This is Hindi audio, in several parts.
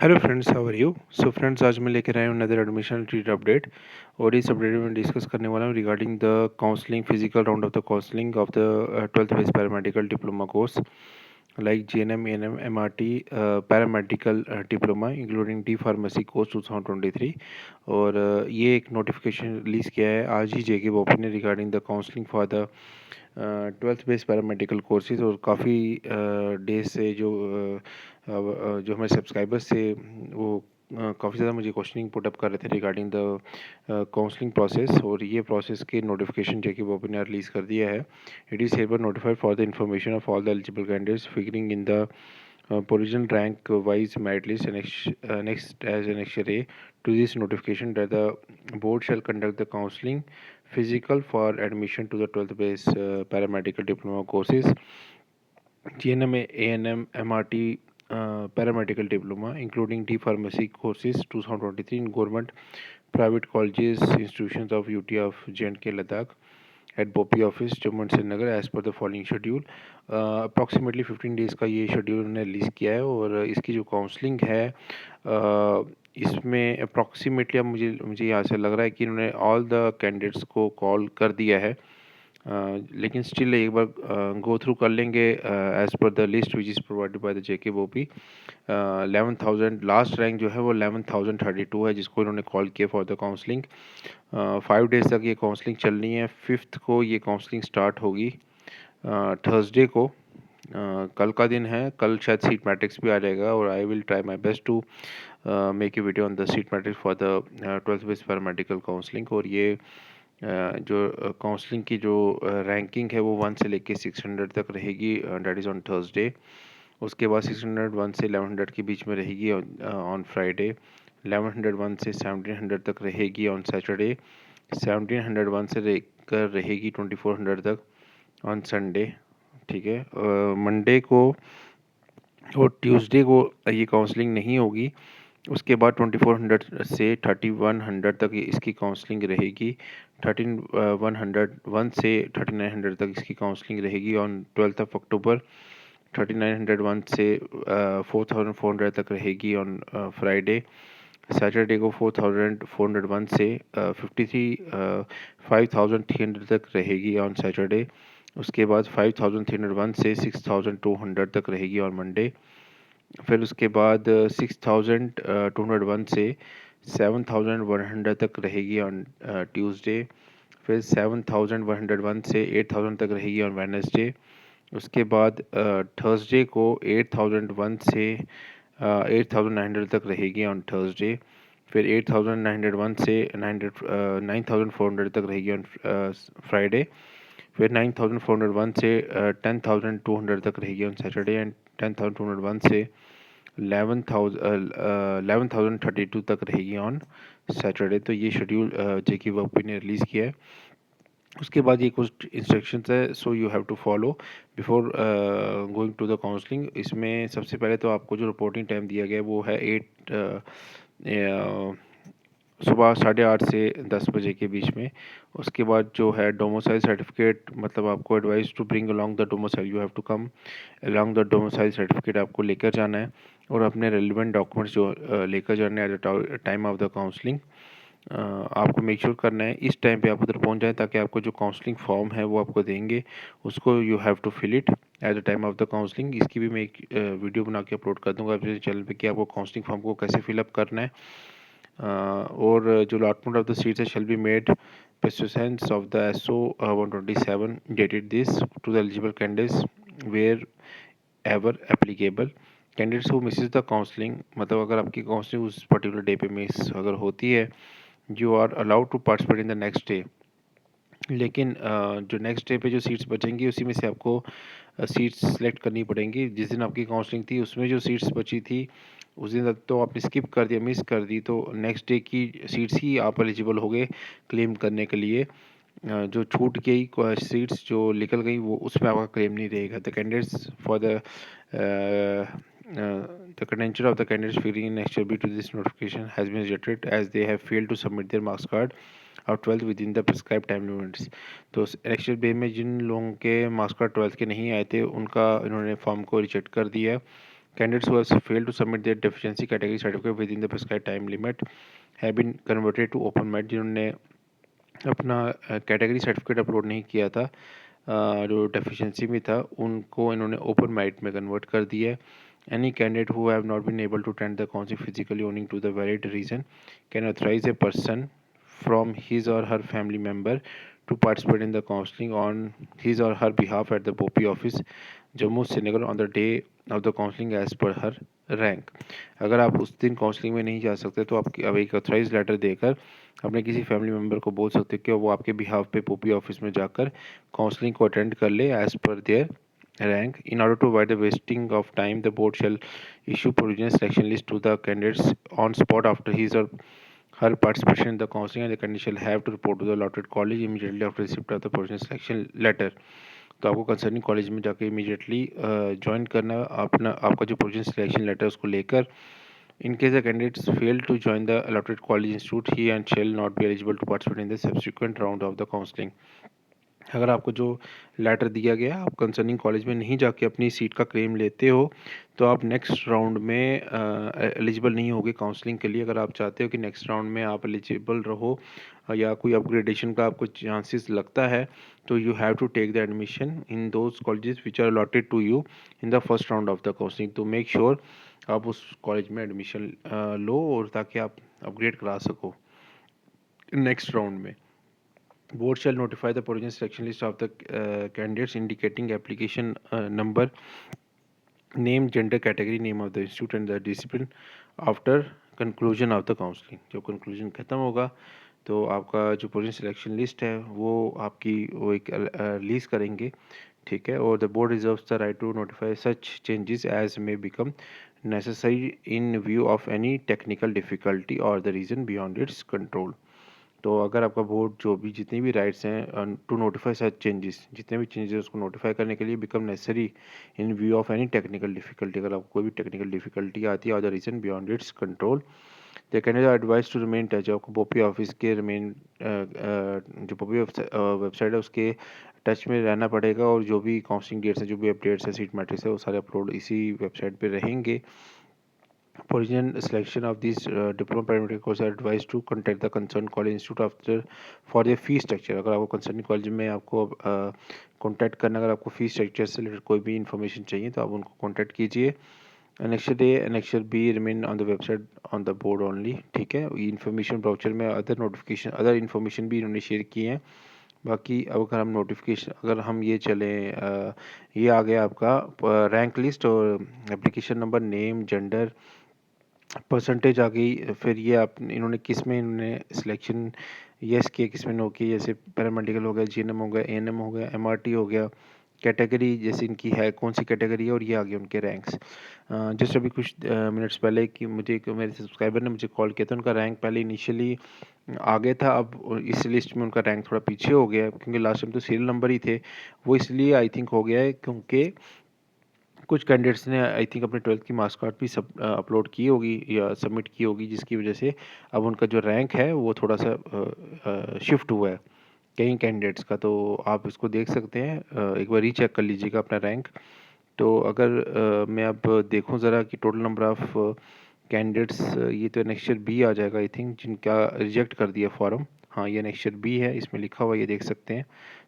Hello friends, how are you. So friends, आज मैं लेकर आया हूँ अनदर एडमिशन रिलेटेड अपडेट। और इस अपडेट में मैं डिस्कस करने वाला हूँ regarding the counselling physical round of the counselling of the 12th base paramedical diploma course like GNM, ANM, MRT, paramedical diploma including D pharmacy course 2023। और ये एक नोटिफिकेशन रिलीज़ किया है आज ही जेके बॉपी ने regarding the counselling for the 12th base paramedical courses. और काफ़ी डेज से जो हमारे सब्सक्राइबर्स थे वो काफ़ी ज़्यादा मुझे क्वेश्चनिंग पुटअप कर रहे थे रिगार्डिंग द काउंसलिंग प्रोसेस। और ये प्रोसेस के नोटिफिकेशन जेके बॉपी ने रिलीज़ कर दिया है। It is hereby notified for the information of all the eligible candidates figuring in the provisional rank wise merit list next as Annexure A to this notification that the board shall conduct the counseling physical for admission to the 12th base paramedical diploma courses GNM, ANM, MRT, paramedical diploma including D pharmacy courses 2023 in government private colleges institutions of UT of J&K Ladakh at BOPEE office Jammu and Srinagar as per the following schedule. Approximately 15 days का ये शेड्यूल उन्होंने रिलीज़ किया है। और इसकी जो काउंसलिंग है इसमें अप्रॉक्सीमेटली अब मुझे मुझे यहाँ से लग रहा है कि इन्होंने ऑल द कैंडिडेट्स को कॉल कर दिया है। लेकिन स्टिल एक बार गो थ्रू कर लेंगे as per the list which is provided by the JK Bopi. 11,000 last rank जो है वो 11,032 है जिसको इन्होंने कॉल किया फॉर द काउंसलिंग। 5 डेज़ तक ये काउंसलिंग चलनी है। 5th को ये काउंसलिंग स्टार्ट होगी थर्सडे को। कल का दिन है, कल शायद सीट मैट्रिक्स भी आ जाएगा और I will try my best to make a video on the seat matrix for the 12th base paramedical counselling. और ये जो काउंसलिंग की जो रैंकिंग है वो 1 से लेके 600 तक रहेगी, डेट इज़ ऑन थर्सडे। उसके बाद 601 से 1100 के बीच में रहेगी ऑन फ्राइडे। 1101 से 1700 तक रहेगी ऑन सैटरडे। 1701 से लेकर रहेगी 2400 तक ऑन संडे। ठीक है, मंडे को और ट्यूसडे को ये काउंसलिंग नहीं होगी। उसके बाद 2400 से 3100 तक इसकी काउंसलिंग रहेगी। 13101 से 3900 तक इसकी काउंसलिंग रहेगी ऑन 12th ऑफ अक्टूबर। 3901 से 4400 तक रहेगी ऑन फ्राइडे। सैटरडे को 4401 से 5300 तक रहेगी ऑन सैटरडे। उसके बाद 5301 से 6200 तक रहेगी ऑन मंडे। फिर उसके बाद 6201 से 7100 तक रहेगी ऑन ट्यूसडे। फिर 7101 से 8000 तक रहेगी ऑन वेडनेसडे। उसके बाद थर्सडे को 8001 से 8900 तक रहेगी ऑन थर्सडे। फिर 8901 से 9400 तक रहेगी ऑन फ्राइडे। फिर 9401 से 10200 तक रहेगी ऑन सैटरडे। एंड 10201 से 11,032 तक रहेगी ऑन सैटरडे। तो ये शेड्यूल जेके वर्क ने रिलीज़ किया है। उसके बाद ये कुछ इंस्ट्रक्शंस है so you have to follow before going to the counselling. इसमें सबसे पहले तो आपको जो रिपोर्टिंग टाइम दिया गया है वो है सुबह 8:30 से 10 बजे के बीच में। उसके बाद जो है डोमिसाइल सर्टिफिकेट, मतलब आपको advice to bring along the domicile, you have to come along the domicile certificate आपको लेकर जाना है। और अपने रेलिवेंट डॉक्यूमेंट्स जो लेकर जाने हैं eight the time of the counselling आपको मेक श्योर करना है इस टाइम पे आप उधर पहुंच जाएं, ताकि आपको जो काउंसलिंग फॉर्म है वो आपको देंगे, उसको you have to fill it at the time of the counselling. इसकी भी मैं एक वीडियो बना के अपलोड कर दूंगा अपने चैनल पे कि आपको काउंसलिंग फॉर्म को कैसे फिलअप करना है। और जो अलॉटमेंट ऑफ द सीट्स है shall be made pursuant of the SO 127 dated this to the eligible candidates wherever applicable. Candidates who Mrs the counselling, मतलब अगर आपकी काउंसलिंग उस पर्टिकुलर डे पे मिस अगर होती है, you are allowed to participate in the next day. लेकिन जो नेक्स्ट डे पे जो सीट्स बचेंगी उसी में से आपको सीट्स सेलेक्ट करनी पड़ेंगी। जिस दिन आपकी काउंसलिंग थी उसमें जो सीट्स बची थी उस दिन तक तो आपने स्किप कर दिया, मिस कर दी, तो नेक्स्ट डे की सीट्स ही आप एलिजिबल हो गए क्लेम करने के लिए। जो छूट गई सीट्स जो निकल गई वो उसमें आपका क्लेम नहीं रहेगा। The candidates for the credential of the candidates figuring in Annexure B to this notification has been rejected as they have failed to submit their marks card और 12th with in the prescribe time limits. तो एनेक्चर बे में जिन लोगों के मार्क्स कार्ड 12th के नहीं आए थे उनका इन्होंने फॉर्म को रिजेक्ट कर दिया है। Candidates who have failed to submit their deficiency category certificate within the prescribed time limit have been converted to open merit. जिन्होंने अपना कैटेगरी सर्टिफिकेट अपलोड नहीं किया था, जो डेफिशिएंसी में था, उनको इन्होंने ओपन मेरिट में कन्वर्ट कर दिया है. Any candidate who have not been able to attend the counseling physically owing to the valid reason can authorize a person from his or her family member to participate in the counseling on his or her behalf at the BOPI office, Jammu, Srinagar on the day of the counseling as per her rank. अगर आप उस दिन काउंसलिंग में नहीं जा सकते तो आप एक ऑथराइज लेटर देकर अपने किसी फैमिली मेम्बर को बोल सकते कि वो आपके बिहाफ पे पोपी ऑफिस में जाकर काउंसलिंग को अटेंड कर ले as per their rank. In order to avoid the wasting of time, the board shall issue provisional selection list to the candidates on spot after his or her participation in the counseling, and the candidate shall have to report to the allotted college immediately after receipt of the provisional selection letter. तो आपको कंसर्निंग कॉलेज में जाकर इमीडिएटली ज्वाइन करना अपना आपका जो प्रोविजनल सिलेक्शन लेटर उसको लेकर. In case the candidates fail to join the allotted college institute, he and shall not be eligible to participate in the subsequent round of the counseling. अगर आपको जो लेटर दिया गया आप कंसर्निंग कॉलेज में नहीं जाके अपनी सीट का क्लेम लेते हो तो आप नेक्स्ट राउंड में एलिजिबल नहीं होगे काउंसलिंग के लिए. अगर आप चाहते हो कि नेक्स्ट राउंड में आप एलिजिबल रहो या कोई अपग्रेडेशन का आपको चांसेस लगता है तो you have to take the admission in those colleges which are allotted to you in the first round of the counselling. तो मेक श्योर आप उस कॉलेज में एडमिशन लो और ताकि आप अपग्रेड करा सको नेक्स्ट राउंड में. Board shall notify the provisional selection list of the candidates indicating application number, name, gender, category, name of the institute and the discipline after conclusion of the counseling. जब conclusion खत्म होगा तो आपका जो provisional selection list है वो आपकी वो एक रिलीज़ करेंगे, ठीक है. और the board reserves the right to notify such changes as may become necessary in view of any technical difficulty or the reason beyond its control. तो अगर आपका बोर्ड जो भी जितनी भी राइट्स हैं टू नोटिफाई सच चेंजेस, जितने भी चेंजेस उसको नोटिफाई करने के लिए become necessary in view of any technical difficulty. अगर आपको कोई भी टेक्निकल डिफिकल्टी आती है और the reason beyond its control, the candidate advice to remain touch. आपको बोपी ऑफिस के रिमेन जो बोपी वेबसाइट है उसके टच में रहना पड़ेगा और जो भी काउंसलिंग डेट्स हैं, जो भी अपडेट्स है, सीट मैट्रिक्स है, वो सारे अपलोड इसी वेबसाइट पर रहेंगे. Provisional selection of these diploma paramedical courses are advised to contact the concerned college institute after for their fee structure. अगर आपको कंसर्न कॉलेज में आपको कॉन्टैक्ट करना, अगर आपको फी स्ट्रक्चर से रिलेटेड कोई भी इन्फॉर्मेशन चाहिए तो आप उनको कॉन्टैक्ट कीजिए. Annexure A, Annexure B remain on the website on the board only. ठीक है. इन्फॉर्मेशन ब्राउचर में अदर नोटिफिकेशन अदर इन्फॉर्मेशन भी इन्होंने शेयर किए हैं. बाकी अब अगर हम नोटिफिकेशन अगर हम ये चलें ये आ गया आपका रैंक लिस्ट और application number, name, gender, percentage आ गई. फिर ये आप इन्होंने किस में इन्होंने सिलेक्शन येस किया, किस में नो किया. जैसे पैरामेडिकल हो गया, जीएनएम हो गया, एएनएम हो गया, एमआरटी हो गया. कैटेगरी जैसे इनकी है कौन सी कैटेगरी है और ये आ गए उनके रैंक्स. जस्ट अभी कुछ मिनट्स पहले कि मुझे मेरे सब्सक्राइबर ने मुझे कॉल किया था. उनका रैंक पहले इनिशियली आ गया था, अब इस लिस्ट में उनका रैंक थोड़ा पीछे हो गया है क्योंकि लास्ट टाइम तो सीरियल नंबर ही थे. वो इसलिए आई थिंक हो गया है क्योंकि कुछ कैंडिडेट्स ने आई थिंक अपने 12th की मार्क्स कार्ड भी अपलोड की होगी या सबमिट की होगी, जिसकी वजह से अब उनका जो रैंक है वो थोड़ा सा शिफ्ट हुआ है कई कैंडिडेट्स का. तो आप इसको देख सकते हैं, एक बार रीचेक कर लीजिएगा अपना रैंक. तो अगर मैं अब देखूं ज़रा कि टोटल नंबर ऑफ़ कैंडिडेट्स, ये तो नेक्स्ट बी आ जाएगा आई थिंक, जिनका रिजेक्ट कर दिया फॉर्म. हाँ, ये नेक्स्ट बी है, इसमें लिखा हुआ ये देख सकते हैं,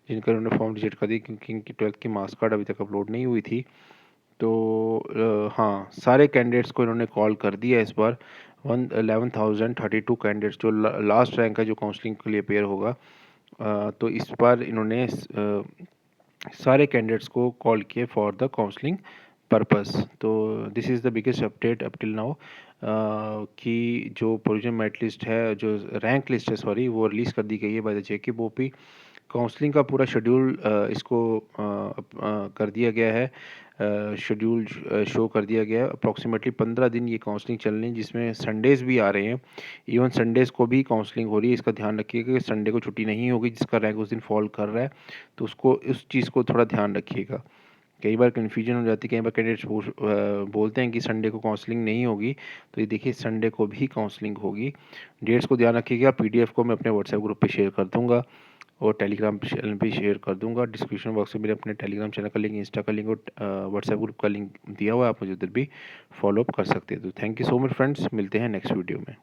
जिनका उन्होंने फॉर्म रिजेक्ट कर दिया क्योंकि इनकी 12th की मार्क्स कार्ड अभी तक अपलोड नहीं हुई थी. तो हाँ, सारे कैंडिडेट्स को इन्होंने कॉल कर दिया इस बार. 11,032 कैंडिडेट्स जो लास्ट रैंक है जो काउंसलिंग के लिए पेयर होगा. तो इस बार इन्होंने सारे कैंडिडेट्स को कॉल किए फॉर द काउंसलिंग पर्पस. तो this is the biggest update up till now कि जो प्रोविजनल मेरिट लिस्ट है, जो रैंक लिस्ट है सॉरी, वो रिलीज़ कर दी गई है by the JK Bopi. Counselling का पूरा शेड्यूल इसको कर दिया गया है, शेड्यूल शो कर दिया गया है. अप्रॉक्सीमेटली 15 दिन ये काउंसलिंग चलनी है, जिसमें संडेज़ भी आ रहे हैं. इवन संडेज़ को भी काउंसलिंग हो रही है. इसका ध्यान रखिएगा कि संडे को छुट्टी नहीं होगी. जिसका रैंक उस दिन फॉल कर रहा है तो उसको उस चीज़ को थोड़ा ध्यान रखिएगा. कई बार कन्फ्यूजन हो जाती है, कई बार कैंडिडेट्स बोलते हैं कि संडे को काउंसलिंग नहीं होगी. तो ये देखिए संडे को भी काउंसलिंग होगी. डेट्स को ध्यान रखिएगा. पीडीएफ को मैं अपने व्हाट्सएप ग्रुप पे शेयर कर दूंगा. और टेलीग्राम चैनल भी शेयर कर दूंगा। डिस्क्रिप्शन बॉक्स में मेरे अपने टेलीग्राम चैनल का लिंक, इंस्टा का लिंक और व्हाट्सएप ग्रुप का लिंक दिया हुआ है, आप मुझे उधर भी फॉलो अप कर सकते हैं। तो thank you so much friends, मिलते हैं नेक्स्ट वीडियो में।